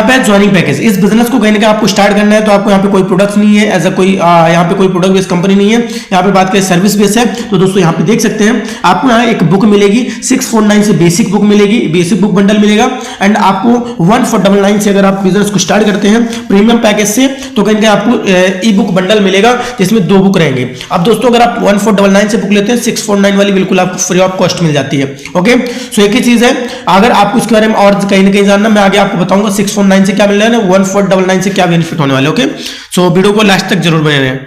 यहाँ पे joining package, इस बिजनेस को कहीं ना कहीं आपको स्टार्ट करना है तो आपको यहाँ पे कोई प्रोडक्ट्स नहीं है, एज अ कोई यहाँ पे कोई प्रोडक्ट बेस्ड कंपनी नहीं है, यहाँ पे बात करें सर्विस बेस है। तो दोस्तों यहाँ पे देख सकते हैं आपको यहाँ एक बुक मिलेगी 649 से बेसिक बुक मिलेगी, बेसिक बुक बंडल मिलेगा। एंड आपको 1499 से अगर आप बिजनेस को स्टार्ट करते हैं प्रीमियम पैकेज से तो कहीं ना कहीं आपको ई बुक बंडल मिलेगा जिसमें 2 बुक रहेंगे। अब दोस्तों अगर आप 1499 से बुक लेते हैं 649 वाली बिल्कुल आपको फ्री ऑफ कॉस्ट मिल जाती है। ओके, सो एक ही चीज है, अगर आपको इसके बारे में और कहीं ना कहीं जानना, मैं आगे आपको बताऊंगा 649 से क्या मिल रहा है ना, 1499 से क्या बेनिफिट होने वाले। ओके, सो वीडियो को लास्ट तक जरूर बने रहें।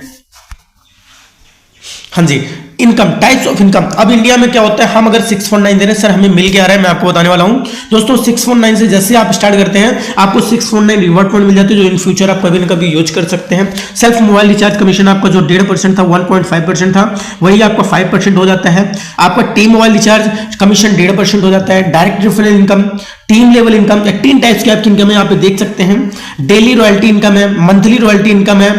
हाँ जी, इनकम, टाइप्स ऑफ इनकम। अब इंडिया में क्या होता है, हम अगर 649 दे रहे हैं सर हमें मिल के आ रहा है, मैं आपको बताने वाला हूं दोस्तों। 649 से जैसे आप स्टार्ट करते हैं आपको 649 रिवॉर्ड पॉइंट मिल जाते हैं जो इन फ्यूचर आप कभी ना कभी यूज कर सकते हैं। सेल्फ मोबाइल रिचार्ज कमीशन आपका जो 1.5% था 1.5% था वही आपका 5% हो जाता है। आपका टीम मोबाइल रिचार्ज कमीशन 1.5% हो जाता है। Direct referral income, team level income, 3 types की आपकी इनकम है, यहाँ पे देख सकते हैं। डेली रॉयल्टी इनकम है, मंथली रॉयल्टी इनकम है,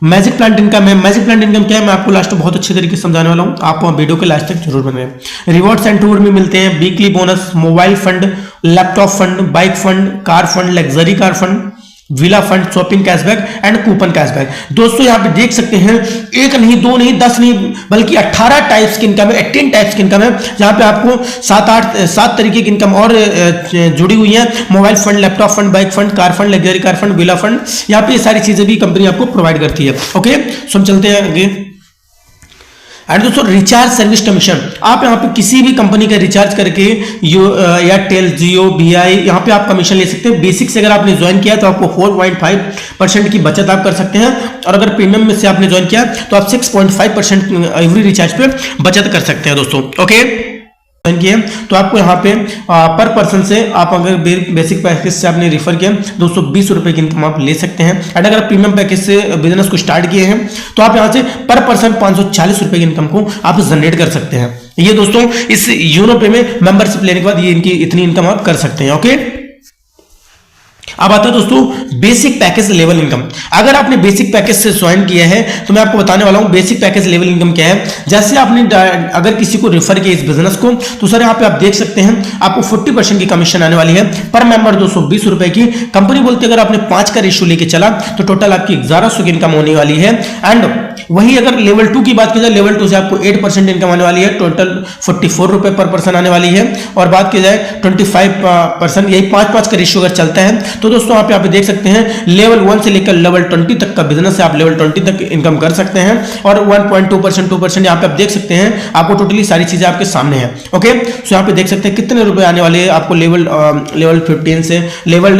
मैजिक प्लांट इनकम है। मैजिक प्लांट इनकम क्या है मैं आपको लास्ट में बहुत अच्छे तरीके से समझाने वाला हूं, आप वीडियो के लास्ट तक जरूर बने। रिवॉर्ड्स एंड टूर में मिलते हैं weekly bonus, mobile fund, laptop fund, bike fund, car fund, luxury car fund, villa fund, shopping cashback and coupon cashback. दोस्तों यहाँ पे देख सकते हैं 1 नहीं 2 नहीं 10 नहीं बल्कि 18 टाइप्स की इनकम है, 18 टाइप्स की इनकम है, जहां पे आपको 7 तरीके की इनकम और जुड़ी हुई है। Mobile fund, laptop fund, bike fund, car fund, luxury car fund, villa fund, यहाँ पे ये सारी चीजें भी कंपनी आपको प्रोवाइड करती है। ओके, सो हम चलते हैं आगे। एंड दोस्तों रिचार्ज सर्विस कमीशन, आप यहाँ पे किसी भी कंपनी का रिचार्ज करके एयरटेल, जियो, बीआई, यहाँ पे आप कमीशन ले सकते हैं। बेसिक से अगर आपने ज्वाइन किया तो आपको 4.5% की बचत आप कर सकते हैं, और अगर प्रीमियम में से आपने ज्वाइन किया तो आप 6.5% एवरी रिचार्ज पे बचत कर सकते हैं दोस्तों। ओके, किया तो आपको यहाँ पे पर पर्सन से आप अगर बेसिक पैकेज से आपने रेफर किया 220 रुपए की इनकम आप ले सकते हैं। एंड अगर आप प्रीमियम पैकेज से बिजनेस को स्टार्ट किए हैं तो आप यहाँ से पर पर्सन 540 रुपए की इनकम को आप जनरेट कर सकते हैं। ये दोस्तों इस यूनो पे में मेंबरशिप लेने के बाद ये इनकी इतनी इनकम आप कर सकते हैं। ओके, अब आता है दोस्तों बेसिक पैकेज लेवल इनकम। अगर आपने बेसिक पैकेज से ज्वाइन किया है तो मैं आपको बताने वाला हूं बेसिक पैकेज लेवल इनकम क्या है। जैसे आपने अगर किसी को रेफर किया इस बिजनेस को तो सर यहाँ पे आप देख सकते हैं आपको 40% की कमीशन आने वाली है, पर मेंबर 220 रुपए की। कंपनी बोलती है अगर आपने 5 का रेशियो लेके चला तो टोटल आपकी 1100 की इनकम होने वाली है। एंड वही अगर लेवल 2 की बात की जाए, लेवल 2 से आपको 8% इनकम आने वाली है, टोटल 44 रुपए पर पर्सन आने वाली है। और बात की जाए 25%, यही 5-5 का रेशियो अगर चलता है तो दोस्तों आप यहाँ पे देख सकते हैं लेवल 1 से लेकर लेवल 20 तक का बिजनेस है, आप लेवल 20 तक इनकम कर सकते हैं। और 1.2% 2% यहाँ पे आप देख सकते हैं, आपको टोटली सारी चीजें आपके सामने है। ओके, सो यहाँ पे देख सकते हैं कितने रुपए आने वाले हैं आपको लेवल 15 से लेवल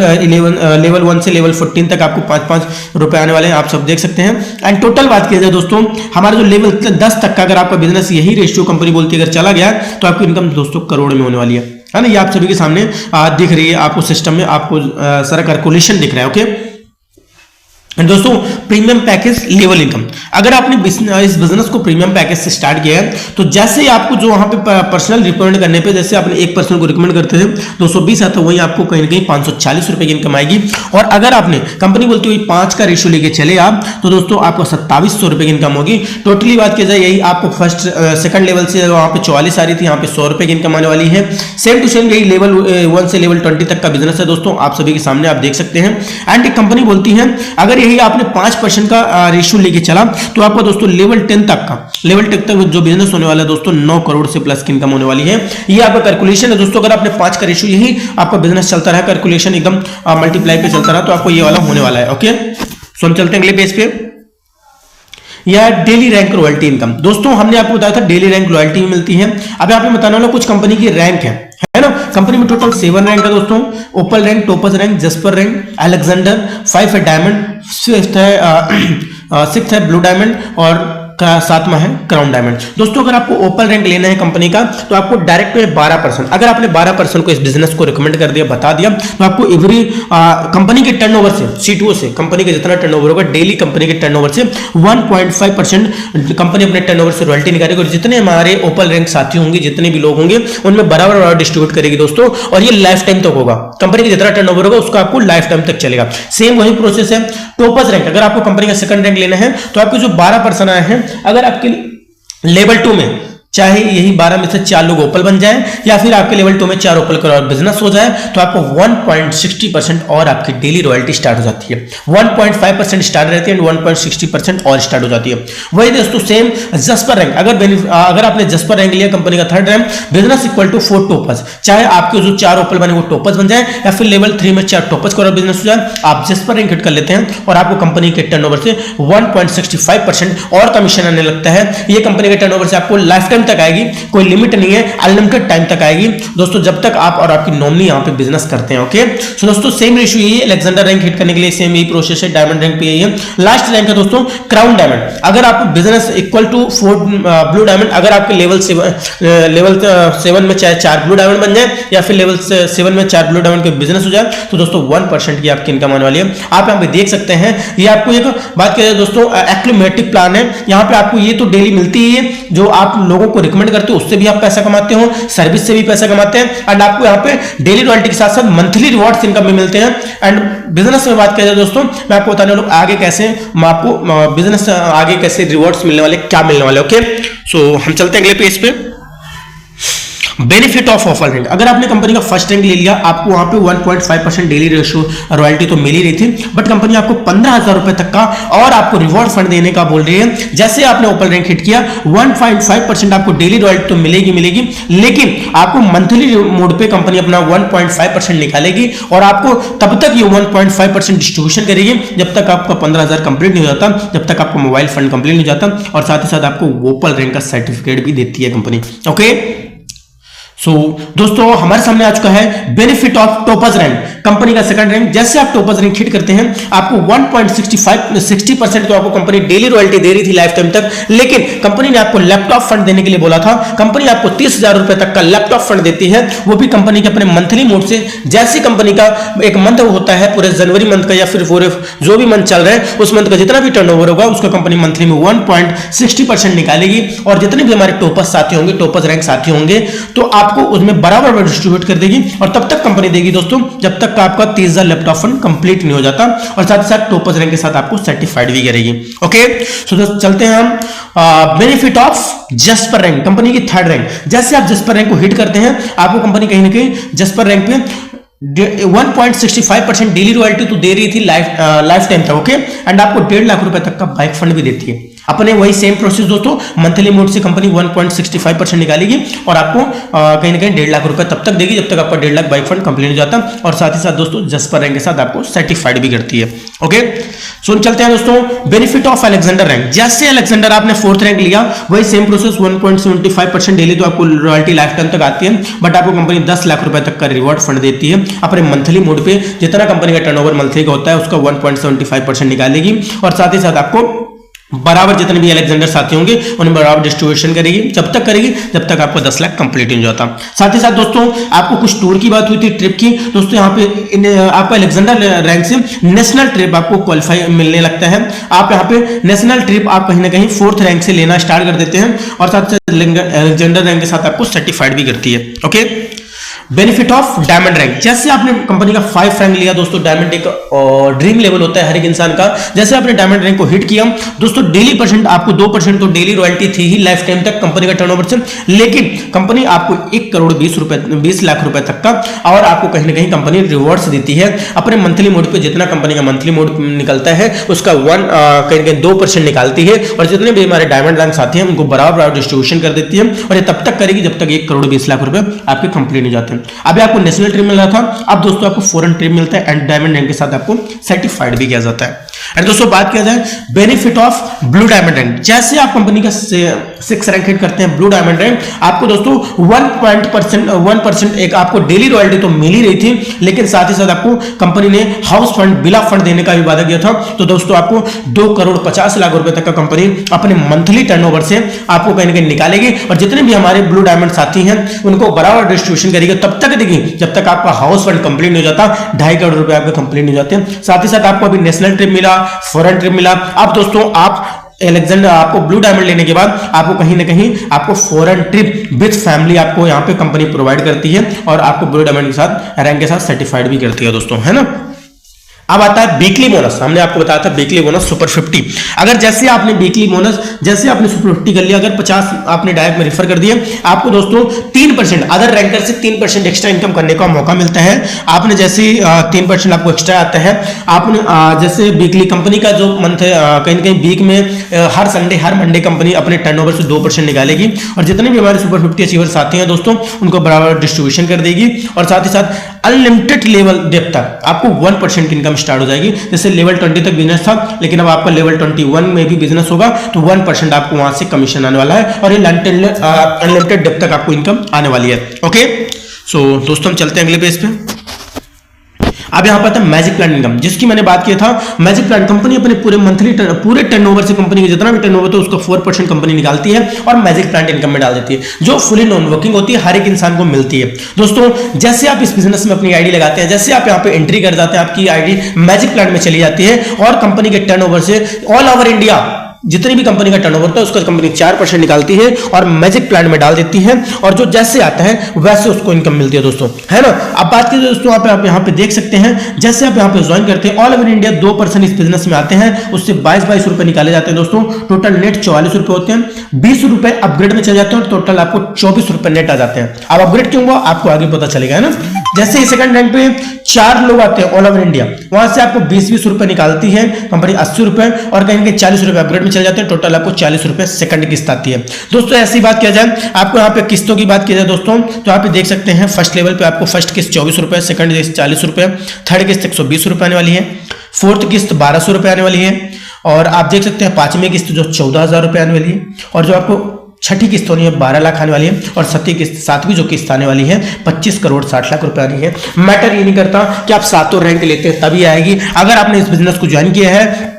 1 से लेवल 14 तक आपको 5-5 रुपए आने वाले हैं, आप सब देख सकते हैं। एंड टोटल बात की जाए दोस्तों हमारा जो लेवल 10 तक का अगर आपका बिजनेस यही रेशियो कंपनी बोलती है अगर चला गया तो आपकी इनकम दोस्तों करोड़ में होने वाली है ना। ये आप सभी के सामने दिख रही है, आपको सिस्टम में आपको सारा कैलकुलेशन दिख रहा है। ओके, दोस्तों प्रीमियम पैकेज लेवल इनकम, अगर आपने इस बिजनेस को प्रीमियम पैकेज से स्टार्ट किया है तो जैसे ही आपको जो वहां पे पर्सनल रिकमेंड करने पे जैसे आपने एक पर्सन को रिकमेंड करते थे 220 आता है, वही आपको कहीं ना कहीं 540 रुपए की इनकम आएगी। और अगर आपने कंपनी बोलती हुई 5 का रेशियो लेके चले आप तो दोस्तों आपको 2700 रुपए की इनकम होगी। टोटली बात की जाए यही आपको फर्स्ट सेकंड लेवल से वहां पे 44 आ रही थी, यहाँ पे 100 रुपए की इनकम आने वाली है। सेम टू सेम यही लेवल 1 से लेवल 20 तक का बिजनेस है दोस्तों, आप सभी के सामने आप देख सकते हैं। एंड एक कंपनी बोलती है अगर यही आपने 5% का रेशियो लेके चला तो आपका दोस्तों लेवल 10 तक जो बिजनेस होने वाला है दोस्तों 9 करोड़ से प्लस की इनकम होने वाली है। ये आपका कैलकुलेशन है दोस्तों, अगर आपने 5 का रेशियो यही आपका बिजनेस चलता रहा, कैलकुलेशन एकदम मल्टीप्लाई पे चलता रहा तो आपको ये वाला होने वाला है। ओके, सो हम चलते हैं अगले पेज पे। या डेली रैंक रॉयल्टी इनकम, दोस्तों हमने आपको बताया था डेली रैंक रॉयल्टी में मिलती है। अब यहाँ पे बताने वाला कुछ कंपनी की रैंक है ना। कंपनी में टोटल 7 रैंक है दोस्तों, opal rank, topaz rank, jasper rank, Alexander, 5 है डायमंड, 6 है ब्लू डायमंड और 7वां है क्राउन डायमंड। दोस्तों अगर आपको ओपल रैंक लेना है कंपनी का तो आपको डायरेक्ट में 12%, अगर आपने 12% को इस बिजनेस को रिकमेंड कर दिया, बता दिया तो आपको एवरी कंपनी के टर्नओवर से, C2O से कंपनी का जितना टर्नओवर होगा डेली कंपनी के टर्नओवर से 1.5% कंपनी अपने टर्नओवर से रॉयल्टी निकालेगी। और जितने हमारे ओपल रैंक साथी होंगे, जितने भी लोग होंगे उनमें बराबर डिस्ट्रीब्यूट करेगी दोस्तों। और ये लाइफ टाइम तक होगा, कंपनी का जितना टर्नओवर होगा उसका आपको लाइफ टाइम तक चलेगा। सेम वही प्रोसेस है। टोपस रैंक, अगर आपको कंपनी का सेकंड रैंक लेना है तो आपके जो 12% आए हैं, अगर आपके लेवल 2 में चाहे यही 12 में से 4 लोग ओपल बन जाएं या फिर आपके लेवल 2 में 4 ओपल का और बिजनेस हो जाए तो आपको 1.60% और आपकी डेली रॉयल्टी स्टार्ट हो जाती है। 1.5% स्टार्ट रहती है एंड 1.60% और स्टार्ट हो जाती है। वही दोस्तों सेम जस्पर रैंक, अगर आपने जस्पर रैंक लिया कंपनी का 3rd rank, business equal to 4 toppers, चाहे आपके जो 4 ओपल बने वो टॉपर्स बन जाए या फिर लेवल 3 में 4 टॉपर्स का और बिजनेस हो जाए, आप जस्पर रैंक हिट कर लेते हैं और आपको कंपनी के टर्नओवर से 1.65% और कमीशन आने लगता है। ये कंपनी के टर्नओवर से आपको लाइफ टाइम तक आएगी, कोई लिमिट नहीं है, अनलिमिटेड टाइम तक आएगी दोस्तों, जब तक आप और आपकी नॉमिनी यहां पे बिजनेस करते हैं। ओके, सो दोस्तों सेम रेशियो यही है, अलेक्जेंडर रैंक हिट करने के लिए सेम यही प्रोसेस है, डायमंड रैंक पे यही है। लास्ट रैंक है दोस्तों क्राउन डायमंड। अगर आप business equal to 4 blue diamond, अगर आपके लेवल 7 में चाहे 4 ब्लू डायमंड बन जाए या फिर लेवल 7 में 4 ब्लू डायमंड के बिजनेस हो जाए तो दोस्तों 1% की आपकी इनकम आने वाली है। आप यहां पे देख सकते हैं, ये आपको एक बात करें दोस्तों एक्लमेटिक प्लान है, यहां पे आपको ये तो डेली मिलती ही है, जो आप लोगों को रिकमेंड करते हो उससे भी आप पैसा कमाते हो, सर्विस से भी पैसा कमाते हैं एंड आपको यहाँ पे डेली रॉयल्टी के साथ साथ मंथली रिवॉर्ड्स इनकम भी मिलते हैं। एंड बिजनेस में बात करें दोस्तों, मैं आपको बताने वाला हूं आगे कैसे मैं आपको बिजनेस आगे कैसे रिवॉर्ड्स मिलने वाले, क्या मिलने वाले। ओके, सो हम चलते हैं अगले पेज पे। बेनिफिट ऑफ ऑफर रैंक, अगर आपने कंपनी का फर्स्ट रैंक ले लिया, आपको वहां पे 1.5% डेली रेशियो रॉयल्टी तो मिल ही रही थी, बट कंपनी आपको 15,000 रुपए तक का और आपको रिवॉर्ड फंड देने का बोल रही है। जैसे आपने ओपन रैंक हिट किया 1.5% आपको डेली रॉयल्टी तो मिलेगी, लेकिन आपको मंथली मोड पे कंपनी अपना 1.5% निकालेगी और आपको तब तक ये 1.5% डिस्ट्रीब्यूशन करेगी जब तक आपका 15,000 कंप्लीट नहीं हो जाता, जब तक आपका मोबाइल फंड कंप्लीट नहीं हो जाता, और साथ ही साथ आपको ओपन रैंक का सर्टिफिकेट भी देती है कंपनी। ओके, सो दोस्तों हमारे सामने आ चुका है benefit of toppers rank, company का सेकंड रैंक। जैसे आप टॉपर्स रैंक हिट करते हैं आपको 1.60% तो आपको कंपनी डेली रॉयल्टी दे रही थी लाइफ टाइम तक, लेकिन कंपनी ने आपको लैपटॉप फंड देने के लिए बोला था। कंपनी आपको 30,000 रुपए तक का लैपटॉप फंड देती है, वो भी कंपनी के अपने मंथली मोड से। जैसे कंपनी का एक मंथ होता है पूरे जनवरी मंथ का या फिर पूरे जो भी मंथ चल रहा है उस मंथ का जितना भी टर्नओवर होगा उसका कंपनी मंथली में 1.60% निकालेगी, और जितने भी हमारे टॉपर्स साथी होंगे, टॉपर्स रैंक साथी होंगे, तो आपको उसमें बराबर डिस्ट्रीब्यूट कर देगी और तब तक कंपनी देगी दोस्तों जब तक आपका 30,000 लैपटॉप फंड कंप्लीट नहीं हो जाता, और साथ ही साथ टॉपर्स रैंक के साथ आपको सर्टिफाइड भी करेगी। ओके, सो दोस्तों चलते हैं हम benefit of jasper rank, company की 3rd रैंक। जैसे आप जस्पर रैंक को हिट करते हैं आपको कंपनी कहीं ना कहीं जस्पर रैंक पे 1.65% डेली रॉयल्टी तो दे रही थी लाइफ टाइम तक। ओके, एंड आपको 1.5 लाख रुपए तक का बाइक फंड भी देती है। अपने वही सेम प्रोसेस दोस्तों, मंथली मोड से कंपनी 1.65% निकालेगी और आपको कहीं ना कहीं 1.5 लाख रुपए तब तक देगी जब तक आपका 1.5 लाख बाइक फंड कंप्लीट हो जाता, और साथ ही साथ दोस्तों जस्पर रैंक के साथ आपको सर्टिफाइड भी करती है। ओके, सो चलते हैं दोस्तों बेनिफिट ऑफ अलेक्जेंडर रैंक। जैसे अलेक्जेंडर आपने 4th रैंक लिया, वही सेम प्रोसेस 1.75% डेली तो आपको रॉयल्टी लाइफ टाइम तक आती है, बट आपको कंपनी 10 लाख रुपए तक का रिवॉर्ड फंड देती है। अपने मंथली मोड पे जितना कंपनी का टर्नओवर मंथली का होता है उसका 1.75% निकालेगी, और साथ ही साथ आपको बराबर जितने भी अलेक्जेंडर साथी होंगे उन्हें बराबर डिस्ट्रीब्यूशन करेगी, जब तक करेगी जब तक आपको 10 लाख कंप्लीट नहीं हो जाता। साथ ही साथ दोस्तों आपको कुछ टूर की बात हुई थी, ट्रिप की दोस्तों, यहाँ पे आपको अलेक्जेंडर रैंक से नेशनल ट्रिप आपको क्वालिफाई मिलने लगता है। आप यहाँ पे नेशनल ट्रिप आप कहीं ना कहीं 4th रैंक से लेना स्टार्ट कर देते हैं, और साथ साथ अलेक्जेंडर रैंक के साथ आपको सर्टिफाइड भी करती है। Okay, benefit of diamond rank. जैसे आपने कंपनी का 5 रैंक लिया दोस्तों, डायमंड एक ड्रीम लेवल होता है हर एक इंसान का। जैसे आपने डायमंड रैंक को हिट किया दोस्तों, डेली परसेंट आपको 2% तो डेली रॉयल्टी थी ही लाइफ टाइम तक कंपनी का टर्नओवर से, लेकिन कंपनी आपको 1,20 लाख रुपए तक का और आपको कहीं ना कहीं कंपनी रिवॉर्ड्स देती है। अपने मंथली मोड पे जितना कंपनी का मंथली मोड निकलता है उसका कहीं ना कहीं 2% निकालती है, और जितने भी हमारे डायमंड रैंक साथी हैं उनको बराबर डिस्ट्रीब्यूशन कर देती है, और ये तब तक करेगी जब तक 1,20 लाख रुपए आपके कंप्लीट नहीं जाते। अभी आपको नेशनल ट्रिप मिल रहा था, अब दोस्तों आपको फॉरेन ट्रिप मिलता है, एंड डायमंड रैंक के साथ आपको सर्टिफाइड भी किया जाता है। एंड दोस्तों बात किया जाए benefit of blue diamond rank. जैसे आप कंपनी का 6 रैंक हिट करते हैं ब्लू डायमंड रैंक, आपको दोस्तों 1% एक आपको डेली रॉयल्टी तो मिल ही रही थी, लेकिन साथ ही साथ आपको कंपनी ने हाउस फंड बिला फंड देने का भी वादा किया था। तो दोस्तों आपको 2,50 लाख रुपए तक का कंपनी अपने मंथली टर्नओवर से आपको कहीं ना कहीं निकालेगी, और जितने भी हमारे ब्लू डायमंड साथी हैं उनको बराबर डिस्ट्रीब्यूशन करेगी, तब तक देगी जब तक आपका हाउस फंड कंप्लीट नहीं हो जाता। 2.5 करोड़ रुपए आपके कंप्लीट नहीं जाते। साथ ही साथ आपको अभी नेशनल ट्रिप मिला, फॉरेन ट्रिप मिला। अब दोस्तों आप अलेक्जेंडर आपको ब्लू डायमंड लेने के बाद आपको कहीं ना कहीं आपको फॉरेन ट्रिप विद फैमिली आपको यहाँ पे कंपनी प्रोवाइड करती है, और आपको ब्लू डायमंड के साथ रैंक के साथ सर्टिफाइड भी करती है दोस्तों, है ना। अब आता है वीकली बोनस। हमने आपको बताया था वीकली बोनस सुपर 50। अगर जैसे आपने वीकली बोनस जैसे आपने सुपर 50 कर लिया, अगर 50 आपने डायरेक्ट में रेफर कर दिया, आपको दोस्तों 3% अदर रैंकर से 3% एक्स्ट्रा इनकम करने का मौका मिलता है। आपने जैसे 3% आपको एक्स्ट्रा आता है, आपने जैसे वीकली कंपनी का जो मंथ है, कहीं ना कहीं वीक में हर संडे हर मंडे कंपनी अपने टर्नओवर से 2% निकालेगी और जितने भी हमारे सुपर 50 अचीवर्स आते हैं दोस्तों उनको बराबर डिस्ट्रीब्यूशन कर देगी। और साथ ही साथ अनलिमिटेड लेवल डेप तक आपको 1% की इनकम स्टार्ट हो जाएगी। जैसे लेवल 20 तक बिजनेस था, लेकिन अब आपका लेवल 21 में भी बिजनेस होगा तो 1% आपको वहां से कमीशन आने वाला है और ये अनलिमिटेड डेप तक आपको इनकम आने वाली है। ओके, सो दोस्तों हम चलते हैं अगले पेज पे। अब यहां पर था मैजिक प्लान इनकम, जिसकी मैंने बात किया था। मैजिक प्लान कंपनी अपने पूरे मंथली पूरे टर्नओवर से कंपनी का जितना भी टर्नओवर होता है उसका 4% कंपनी निकालती है और मैजिक प्लान इनकम में डाल देती है, जो फुली नॉन वर्किंग होती है, हर एक इंसान को मिलती है। दोस्तों जैसे आप इस बिजनेस में अपनी आईडी लगाते हैं, जैसे आप यहाँ पे एंट्री कर जाते हैं, आपकी आईडी मैजिक प्लान में चली जाती है और कंपनी के टर्नओवर से ऑल ओवर इंडिया जितनी भी कंपनी का टर्नओवर होता है उसका कंपनी 4% निकालती है और मैजिक प्लान में डाल देती है और जो जैसे आता है वैसे उसको इनकम मिलती है दोस्तों, है ना। अब बात कीजिए दोस्तों, आप यहाँ पे देख सकते हैं, जैसे आप यहाँ पे ज्वाइन करते हैं ऑल ओवर इंडिया 2% इस बिजनेस में आते हैं, उससे 22 रुपए निकाले जाते हैं दोस्तों। टोटल नेट 44 रुपए होते हैं, 20 रुपए अपग्रेड में चले जाते हैं और टोटल आपको 24 रुपए नेट आ जाते हैं। अब अपग्रेड क्यों हुआ आपको आगे पता चलेगा, है ना। जैसे ही सेकंड रैंक पे 4 लोग आते हैं ऑल ओवर इंडिया, वहां से आपको 20 रुपए निकालती है कंपनी, 80 रुपए और कहीं कहीं 40 रुपए अपग्रेड में चले जाते हैं, टोटल आपको 40 रुपए सेकंड किस्त आती है दोस्तों। ऐसी बात किया जाए, आपको यहाँ पे किस्तों की बात की जाए दोस्तों, तो यहाँ पे देख सकते हैं फर्स्ट लेवल पे आपको फर्स्ट किस्त 24 रुपए, सेकंड किस्त 40 रुपए, थर्ड किस्त 120 रुपए आने वाली है, फोर्थ किस्त 1200 रुपए आने वाली है और आप देख सकते हैं पांचवी किस्त जो 14,000 रुपए आने वाली है और जो आपको छठी किस्त होनी है 12 लाख आने वाली है और सातवीं जो किस्त आने वाली है 25 करोड़ 60 लाख रुपए आनी है। मैटर ये नहीं करता कि आप सातों रैंक लेते हैं तभी आएगी, अगर आपने इस बिजनेस को ज्वाइन किया है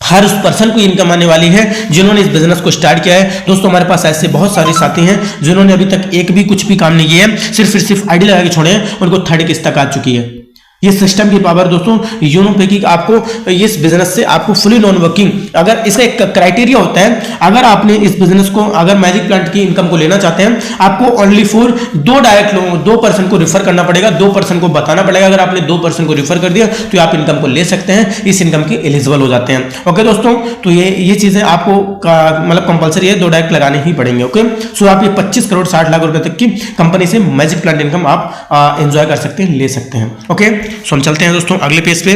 हर उस पर्सन को इनकम आने वाली है जिन्होंने इस बिजनेस को स्टार्ट किया है। दोस्तों हमारे पास ऐसे बहुत सारे साथी हैं जिन्होंने अभी तक एक भी कुछ भी काम नहीं किया है, सिर्फ आईडी लगा के छोड़े हैं, उनको थर्ड किस्त तक आ चुकी है। ये सिस्टम की पावर दोस्तों यूनो पे की आपको इस बिजनेस से आपको फुली नॉन वर्किंग, अगर इसका एक क्राइटेरिया होता है, अगर आपने इस बिजनेस को अगर मैजिक प्लांट की इनकम को लेना चाहते हैं आपको ओनली फॉर 2 डायरेक्ट लोगों 2% को रेफर करना पड़ेगा, 2% को बताना पड़ेगा। अगर आपने 2% को रेफर कर दिया तो आप इनकम को ले सकते हैं, इस इनकम के एलिजिबल हो जाते हैं। ओके दोस्तों, तो ये चीजें आपको मतलब कंपलसरी है, 2 डायरेक्ट लगाने ही पड़ेंगे। ओके, सो आप ये 25 करोड़ 60 लाख रुपए तक की कंपनी से मैजिक प्लांट इनकम आप एंजॉय कर सकते हैं, ले सकते हैं। ओके, सो हम चलते हैं दोस्तों अगले पेज पे।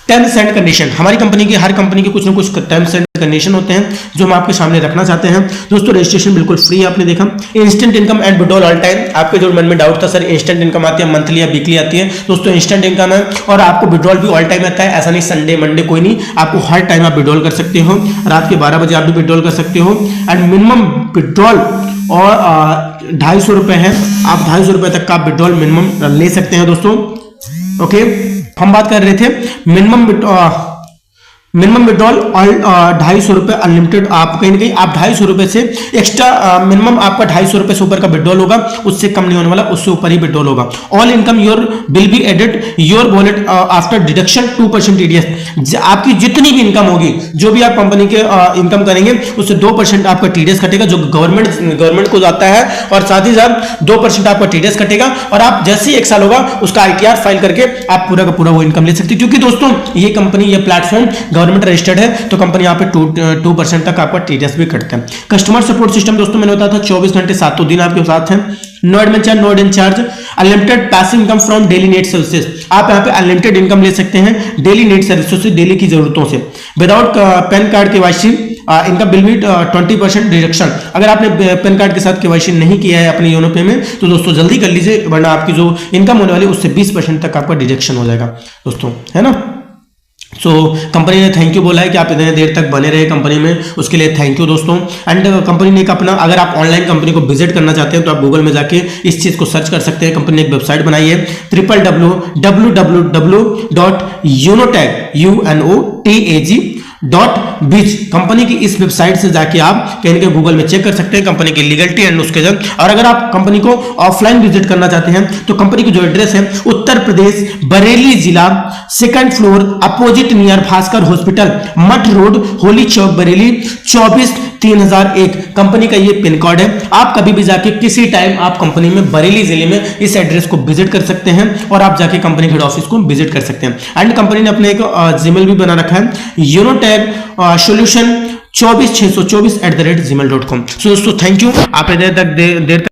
टर्म्स एंड कंडीशन, हमारी कंपनी के हर कंपनी के कुछ ना कुछ टर्म्स एंड कंडीशन होते हैं जो हम आपके सामने रखना चाहते हैं। दोस्तों रजिस्ट्रेशन बिल्कुल फ्री है, आपने देखा। Instant income and withdrawal all time, आपके जो मन में डाउट था सर इंस्टेंट इनकम आती है मंथली या वीकली आती है, दोस्तों इंस्टेंट इनकम है और आपको विड्रॉल भी ऑल टाइम आता है, ऐसा नहीं संडे मंडे कोई नहीं, आपको हर टाइम आप विड्रॉल कर सकते हो, रात के 12 बजे आप भी विड्रॉल कर सकते हो। एंड मिनिमम विड्रॉल और 250 रुपए है, आप 250 रुपए तक का विड्रॉल मिनिमम ले सकते हैं दोस्तों। ओके, हम बात कर रहे थे मिनिमम विड्रॉल और 250 रुपए अनलिमिटेड, आप कहीं ना कहीं आप 250 रुपए से एक्स्ट्रा मिनिमम आपका 250 रुपए से ऊपर का विड्रॉल होगा, उससे कम नहीं होने वाला, उससे ऊपर ही विड्रॉल होगा। All income your will be added your wallet after deduction 2% TDS, आपकी जितनी भी इनकम होगी, जो भी आप कंपनी के इनकम करेंगे उससे 2% आपका टीडीएस कटेगा जो गवर्नमेंट को जाता है और साथ ही साथ 2% आपका टीडीएस कटेगा और आप जैसे ही 1 साल होगा उसका आईटीआर फाइल करके आप पूरा का पूरा वो इनकम ले सकते हैं। क्योंकि दोस्तों ये कंपनी ये प्लेटफॉर्म गवर्नमेंट रजिस्टर्ड है तो कंपनी यहाँ पे 2% तक आपका टीडीएस भी कटता है। कस्टमर सपोर्ट सिस्टम दोस्तों मैंने बताया था 24 घंटे 7 दिन आपके साथ हैं। No admin charge, no admin charge, unlimited passive income from daily need services, आप यहाँ पे अनलिमिटेड इनकम ले सकते हैं डेली नीड सर्विसेज से, डेली की जरूरतों से। विदाउट पैन कार्ड केवाईसी इनका बिल भी 20% डिडक्शन, अगर आपने पैन कार्ड के साथ केवाईसी नहीं किया है अपने योनो पे में तो दोस्तों जल्दी कर लीजिए, वरना आपकी जो इनकम होने वाली है उससे 20% तक आपका डिडक्शन हो जाएगा दोस्तों, है ना। सो कंपनी ने थैंक यू बोला है कि आप इतने देर तक बने रहे कंपनी में, उसके लिए थैंक यू दोस्तों। एंड कंपनी ने एक अपना, अगर आप ऑनलाइन कंपनी को विजिट करना चाहते हैं तो आप गूगल में जाके इस चीज को सर्च कर सकते हैं। कंपनी ने एक वेबसाइट बनाई है www.unotag.biz, कंपनी की इस वेबसाइट से जाके आप कहीं ना गूगल में चेक कर सकते हैं कंपनी की लीगलिटी एंड उसके जन। और अगर आप कंपनी को ऑफलाइन विजिट करना चाहते हैं तो कंपनी की जो एड्रेस है उत्तर प्रदेश बरेली जिला 2nd floor opposite near Bhaskar hospital मठ रोड होली चौक बरेली 24 3001 कंपनी का ये पिन कोड है। आप कभी भी जाके किसी टाइम आप कंपनी में बरेली जिले में इस एड्रेस को विजिट कर सकते हैं और आप जाके कंपनी हेड ऑफिस को विजिट कर सकते हैं। एंड कंपनी ने अपने एक जीमेल भी बना रखा है, यूनोटैग सॉल्यूशन 24624 @gmail.com। सो दोस्तों थैंक यू, आप देर तक